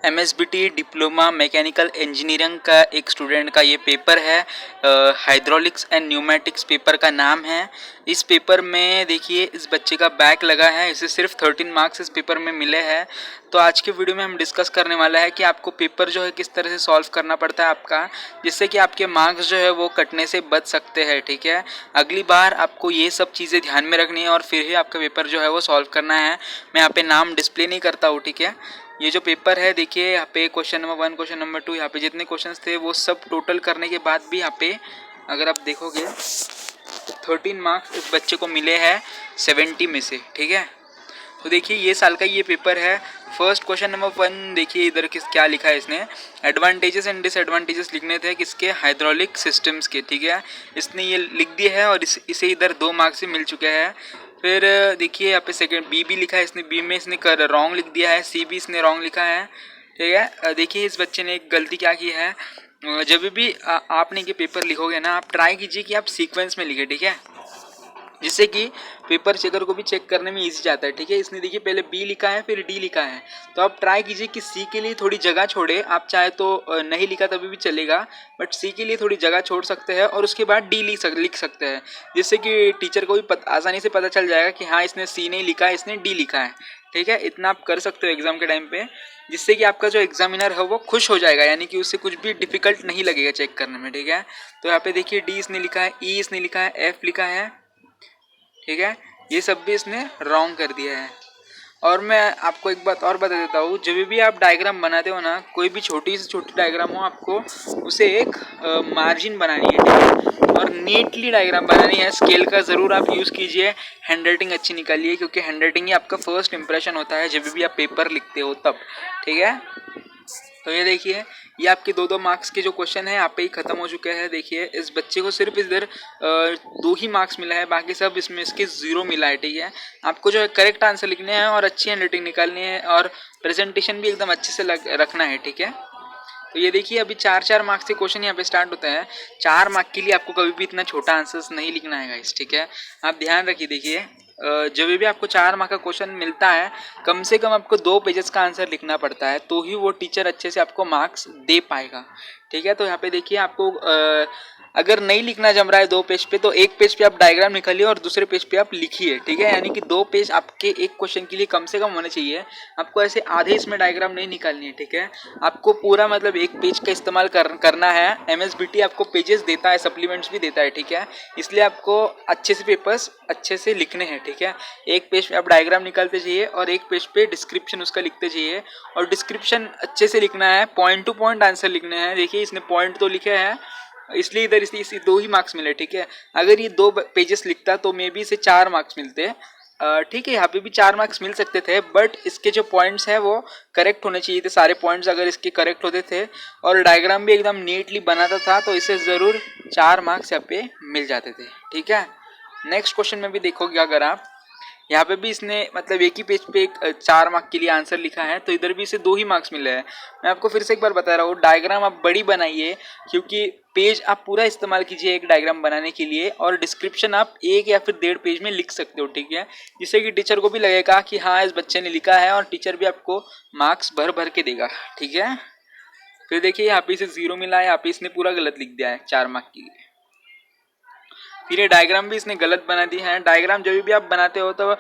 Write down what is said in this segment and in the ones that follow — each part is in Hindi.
एमएसबीटी डिप्लोमा मैकेनिकल इंजीनियरिंग का एक स्टूडेंट का ये पेपर है। हाइड्रोलिक्स एंड न्यूमेटिक्स पेपर का नाम है। इस पेपर में देखिए इस बच्चे का बैक लगा है, इसे सिर्फ 13 मार्क्स इस पेपर में मिले हैं। तो आज के वीडियो में हम डिस्कस करने वाला है कि आपको पेपर जो है किस तरह से सॉल्व करना पड़ता है आपका, जिससे कि आपके मार्क्स जो है वो कटने से बच सकते हैं। ठीक है, अगली बार आपको ये सब चीज़ें ध्यान में रखनी है और फिर ही आपका पेपर जो है वो सॉल्व करना है। मैं यहाँ पे नाम डिस्प्ले नहीं करता हूँ। ठीक है, ये जो पेपर है देखिए यहाँ पे क्वेश्चन नंबर 1, क्वेश्चन नंबर 2, यहाँ पे जितने क्वेश्चंस थे वो सब टोटल करने के बाद भी यहाँ पे अगर आप देखोगे 13 मार्क्स इस बच्चे को मिले हैं 70 में से। ठीक है, तो देखिए ये साल का ये पेपर है। फर्स्ट क्वेश्चन नंबर 1 देखिए इधर किस क्या लिखा है इसने, एडवांटेजेस एंड डिसएडवांटेजेस लिखने थे किसके, हाइड्रोलिक सिस्टम्स के। ठीक है, इसने ये लिख दिए है और इसे इधर 2 मार्क्स से मिल चुके हैं। फिर देखिए यहाँ पे सेकंड बी भी लिखा है इसने, बी में इसने रॉन्ग लिख दिया है, सी भी इसने रॉन्ग लिखा है। ठीक है, देखिए इस बच्चे ने एक गलती क्या की है, जब भी आपने ये पेपर लिखोगे ना, आप ट्राई कीजिए कि आप सीक्वेंस में लिखे। ठीक है, जिससे कि पेपर चेकर को भी चेक करने में इजी जाता है। ठीक है, इसने देखिए पहले बी लिखा है फिर डी लिखा है, तो आप ट्राई कीजिए कि सी के लिए थोड़ी जगह छोड़े। आप चाहे तो नहीं लिखा तभी भी चलेगा, बट सी के लिए थोड़ी जगह छोड़ सकते हैं और उसके बाद डी लिख सकते हैं, जिससे कि टीचर को भी आसानी से पता चल जाएगा कि हाँ इसने सी नहीं लिखा है, इसने डी लिखा है। ठीक है, इतना आप कर सकते हो एग्जाम के टाइम पे, जिससे कि आपका जो एग्जामिनर है वो खुश हो जाएगा, यानी कि उससे कुछ भी डिफिकल्ट नहीं लगेगा चेक करने में। ठीक है, तो यहाँ पे देखिए डी इसने लिखा है, ई इसने लिखा है, एफ लिखा है। ठीक है, ये सब भी इसने रॉन्ग कर दिया है। और मैं आपको एक बात और बता देता हूँ, जब भी आप डायग्राम बनाते हो ना, कोई भी छोटी से छोटी डायग्राम हो, आपको उसे एक मार्जिन बनानी है। ठीक है, और नीटली डायग्राम बनानी है। स्केल का ज़रूर आप यूज़ कीजिए, हैंडराइटिंग अच्छी निकालिए, क्योंकि हैंडराइटिंग ही आपका फर्स्ट इंप्रेशन होता है जब भी आप पेपर लिखते हो तब। ठीक है, तो ये देखिए ये आपके 2-2 मार्क्स के जो क्वेश्चन है यहाँ पे ही खत्म हो चुके हैं। देखिए इस बच्चे को सिर्फ इधर 2 ही मार्क्स मिला है, बाकी सब इसमें इसके 0 मिला है। ठीक है, आपको जो है करेक्ट आंसर लिखने हैं और अच्छी हैंडराइटिंग निकालनी है और प्रेजेंटेशन भी एकदम अच्छे से रखना है। ठीक है, तो ये देखिए अभी 4-4 मार्क्स के क्वेश्चन यहाँ पे स्टार्ट होते हैं। 4 मार्क के लिए आपको कभी भी इतना छोटा आंसर्स नहीं लिखना है गाइस। ठीक है, आप ध्यान रखिए। देखिए जब भी आपको 4 मार्क का क्वेश्चन मिलता है, कम से कम आपको 2 पेजेस का आंसर लिखना पड़ता है, तो ही वो टीचर अच्छे से आपको मार्क्स दे पाएगा। ठीक है, तो यहाँ पे देखिए आपको अगर नहीं लिखना जम रहा है 2 पेज पे, तो 1 पेज पे आप डायग्राम निकालिए और दूसरे पेज पे आप लिखिए। ठीक है, यानी कि 2 पेज आपके एक क्वेश्चन के लिए कम से कम होने चाहिए। आपको ऐसे आधे इसमें डायग्राम नहीं निकालनी है। ठीक है, आपको पूरा मतलब 1 पेज का इस्तेमाल करना है। एमएसबीटी आपको पेजेस देता है, सप्लीमेंट्स भी देता है। ठीक है, इसलिए आपको अच्छे से पेपर्स अच्छे से लिखने हैं। ठीक है, 1 पेज पे आप डायग्राम निकालते जाइए और 1 पेज पे डिस्क्रिप्शन उसका लिखते जाइए, और डिस्क्रिप्शन अच्छे से लिखना है, पॉइंट टू पॉइंट आंसर लिखने हैं। देखिए इसने पॉइंट तो लिखे हैं, इसलिए इधर इसी 2 ही मार्क्स मिले। ठीक है, अगर ये 2 पेजेस लिखता तो मे बी इसे 4 मार्क्स मिलते। ठीक है, यहाँ पे भी 4 मार्क्स मिल सकते थे, बट इसके जो पॉइंट्स हैं वो करेक्ट होने चाहिए थे। सारे पॉइंट्स अगर इसके करेक्ट होते थे और डायग्राम भी एकदम नीटली बनाता था, तो इसे ज़रूर 4 मार्क्स यहाँ पे मिल जाते थे। ठीक है, नेक्स्ट क्वेश्चन में भी देखोगे अगर आप, यहाँ पे भी इसने मतलब एक ही पेज पे एक 4 मार्क के लिए आंसर लिखा है, तो इधर भी इसे 2 ही मार्क्स मिले हैं। मैं आपको फिर से एक बार बता रहा हूँ, डायग्राम आप बड़ी बनाइए, क्योंकि पेज आप पूरा इस्तेमाल कीजिए एक डायग्राम बनाने के लिए, और डिस्क्रिप्शन आप 1 या फिर 1.5 पेज में लिख सकते हो। ठीक है, जिससे कि टीचर को भी लगेगा कि हाँ इस बच्चे ने लिखा है, और टीचर भी आपको मार्क्स भर भर के देगा। ठीक है, फिर देखिए यहाँ पे इसे 0 मिला है, यहाँ पे इसने पूरा गलत लिख दिया है 4 मार्क के लिए। फिर ये डायग्राम भी इसने गलत बना दी है। डायग्राम जब भी आप बनाते हो तो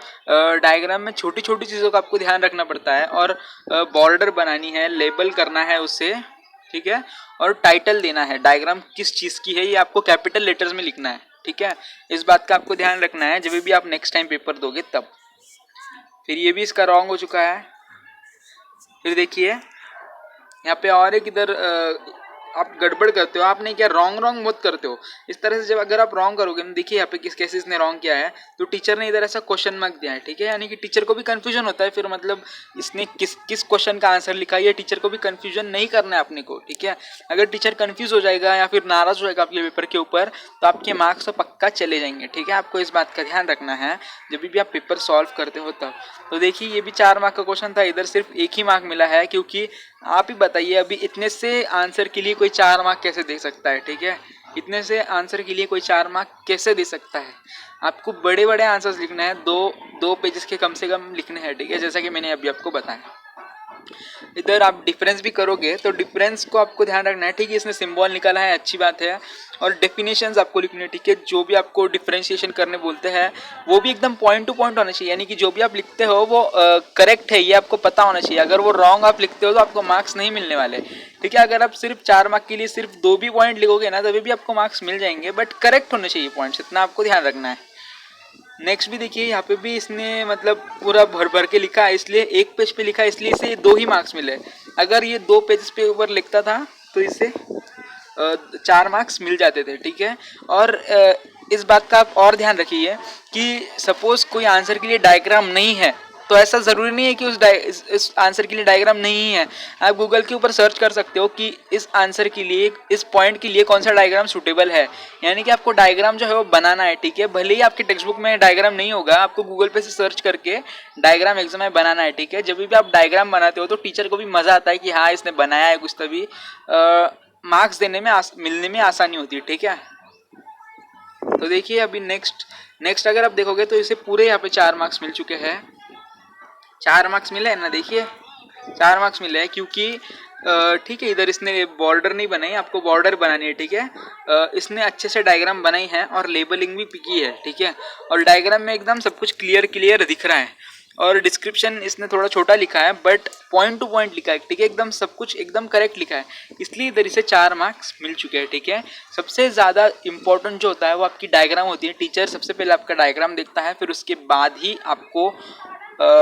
डायग्राम में छोटी छोटी चीज़ों का आपको ध्यान रखना पड़ता है, और बॉर्डर बनानी है, लेबल करना है उससे। ठीक है, और टाइटल देना है, डायग्राम किस चीज़ की है ये आपको कैपिटल लेटर्स में लिखना है। ठीक है, इस बात का आपको ध्यान रखना है जब भी आप नेक्स्ट टाइम पेपर दोगे तब। फिर ये भी इसका रॉन्ग हो चुका है। फिर देखिए यहाँ पे और एक इधर आप गड़बड़ करते हो, आपने क्या रॉन्ग बहुत करते हो। इस तरह से जब अगर आप रॉन्ग करोगे ना, देखिए यहाँ पे किस कैसे इसने रॉन्ग किया है, तो टीचर ने इधर ऐसा क्वेश्चन मार्क दिया है। ठीक है, यानी कि टीचर को भी कंफ्यूजन होता है, फिर मतलब इसने किस क्वेश्चन का आंसर लिखा है, ये टीचर को भी कंफ्यूजन नहीं करना है अपने को। ठीक है, अगर टीचर कंफ्यूज हो जाएगा या फिर नाराज हो जाएगा आपके पेपर के ऊपर, तो आपके मार्क्स तो पक्का चले जाएंगे। ठीक है, आपको इस बात का ध्यान रखना है जब भी आप पेपर सॉल्व करते हो तब। तो देखिए ये भी 4 मार्क का क्वेश्चन था, इधर सिर्फ 1 ही मार्क मिला है, क्योंकि आप ही बताइए अभी इतने से आंसर के लिए कोई 4 मार्क कैसे दे सकता है। ठीक है, इतने से आंसर के लिए कोई 4 मार्क कैसे दे सकता है। आपको बड़े बड़े आंसर्स लिखना है, दो पेजेस के कम से कम लिखने हैं। ठीक है, जैसा कि मैंने अभी आपको बताया। इधर आप डिफरेंस भी करोगे तो डिफरेंस को आपको ध्यान रखना है, ठीक है। इसने सिंबल निकाला है, अच्छी बात है। और डेफिनेशंस आपको लिखनी है, ठीक है। जो भी आपको डिफरेंशिएशन करने बोलते हैं वो भी एकदम पॉइंट टू पॉइंट होना चाहिए, यानी कि जो भी आप लिखते हो वो करेक्ट है ये आपको पता होना चाहिए। अगर वो रॉन्ग आप लिखते हो तो आपको मार्क्स नहीं मिलने वाले, ठीक है। अगर आप सिर्फ 4 मार्क के लिए सिर्फ 2 भी पॉइंट लिखोगे ना तभी भी आपको मार्क्स मिल जाएंगे, बट करेक्ट होने चाहिए पॉइंट्स, इतना आपको ध्यान रखना है। नेक्स्ट भी देखिए, यहाँ पे भी इसने मतलब पूरा भर भर के लिखा है, इसलिए एक पेज पे लिखा है इसलिए इसे 2 ही मार्क्स मिले। अगर ये 2 पेज पे ऊपर लिखता था तो इसे 4 मार्क्स मिल जाते थे, ठीक है। और इस बात का आप और ध्यान रखिए कि सपोज कोई आंसर के लिए डायग्राम नहीं है तो ऐसा ज़रूरी नहीं है कि इस आंसर के लिए डायग्राम नहीं है। आप गूगल के ऊपर सर्च कर सकते हो कि इस आंसर के लिए, इस पॉइंट के लिए कौन सा डायग्राम सूटेबल है, यानी कि आपको डायग्राम जो है वो बनाना है, ठीक है। भले ही आपके टेक्स्ट बुक में डायग्राम नहीं होगा, आपको गूगल पे से सर्च करके डायग्राम एग्जाम में बनाना है, ठीक है। जब भी आप डायग्राम बनाते हो तो टीचर को भी मज़ा आता है कि हाँ इसने बनाया है कुछ, तभी मार्क्स देने में मिलने में आसानी होती है, ठीक है। तो देखिए अभी नेक्स्ट अगर आप देखोगे तो इसे पूरे यहाँ पे 4 मार्क्स मिल चुके हैं। 4 मार्क्स मिले हैं ना, देखिए 4 मार्क्स मिले हैं, क्योंकि ठीक है इधर इसने बॉर्डर नहीं बनाई, आपको बॉर्डर बनानी है, ठीक है। इसने अच्छे से डायग्राम बनाई है और लेबलिंग भी की है, ठीक है। और डायग्राम में एकदम सब कुछ क्लियर दिख रहा है। और डिस्क्रिप्शन इसने थोड़ा छोटा लिखा है बट पॉइंट टू पॉइंट लिखा है, ठीक है। एकदम सब कुछ एकदम करेक्ट लिखा है, इसलिए इधर इसे 4 मार्क्स मिल चुके हैं, ठीक है। सबसे ज़्यादा इंपॉर्टेंट जो होता है वो आपकी डायग्राम होती है। टीचर सबसे पहले आपका डायग्राम देखता है, फिर उसके बाद ही आपको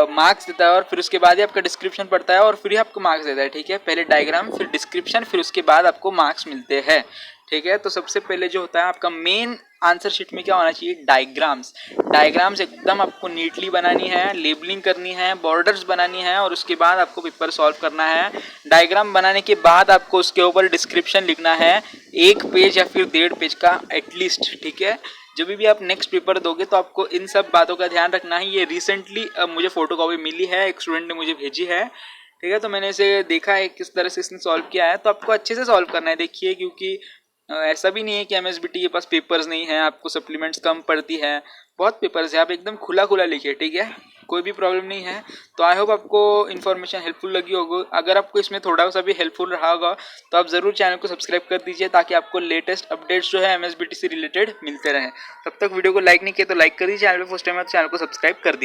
मार्क्स देता है, और फिर उसके बाद ही आपका डिस्क्रिप्शन पढ़ता है और फिर ही आपको मार्क्स देता है, ठीक है। पहले डायग्राम फिर डिस्क्रिप्शन फिर उसके बाद आपको मार्क्स मिलते हैं, ठीक है। तो सबसे पहले जो होता है आपका मेन आंसर शीट में क्या होना चाहिए, डायग्राम्स एकदम आपको नीटली बनानी है, लेबलिंग करनी है, बॉर्डर्स बनानी है, और उसके बाद आपको पेपर सॉल्व करना है। डायग्राम बनाने के बाद आपको उसके ऊपर डिस्क्रिप्शन लिखना है, 1 पेज या फिर 1.5 पेज का एटलीस्ट, ठीक है। जब भी आप नेक्स्ट पेपर दोगे तो आपको इन सब बातों का ध्यान रखना है। ये रिसेंटली मुझे फोटो कॉपी मिली है, एक स्टूडेंट ने मुझे भेजी है, ठीक है। तो मैंने इसे देखा है किस तरह से इसने सॉल्व किया है, तो आपको अच्छे से सॉल्व करना है, देखिए। क्योंकि ऐसा भी नहीं है कि एमएसबीटी के पास पेपर्स नहीं है, आपको सप्लीमेंट्स कम पड़ती है, बहुत पेपर्स है, आप एकदम खुला लिखिए, ठीक है। कोई भी प्रॉब्लम नहीं है। तो आई होप आपको इन्फॉर्मेशन हेल्पफुल लगी होगी। अगर आपको इसमें थोड़ा सा भी हेल्पफुल रहा होगा तो आप ज़रूर चैनल को सब्सक्राइब कर दीजिए, ताकि आपको लेटेस्ट अपडेट्स जो है एमएसबीटी से रिलेटेड मिलते रहें। तब तक वीडियो को लाइक नहीं किया तो लाइक कर दीजिए, चैनल पर फर्स्ट टाइम है तो चैनल को सब्सक्राइब कर दीजिए।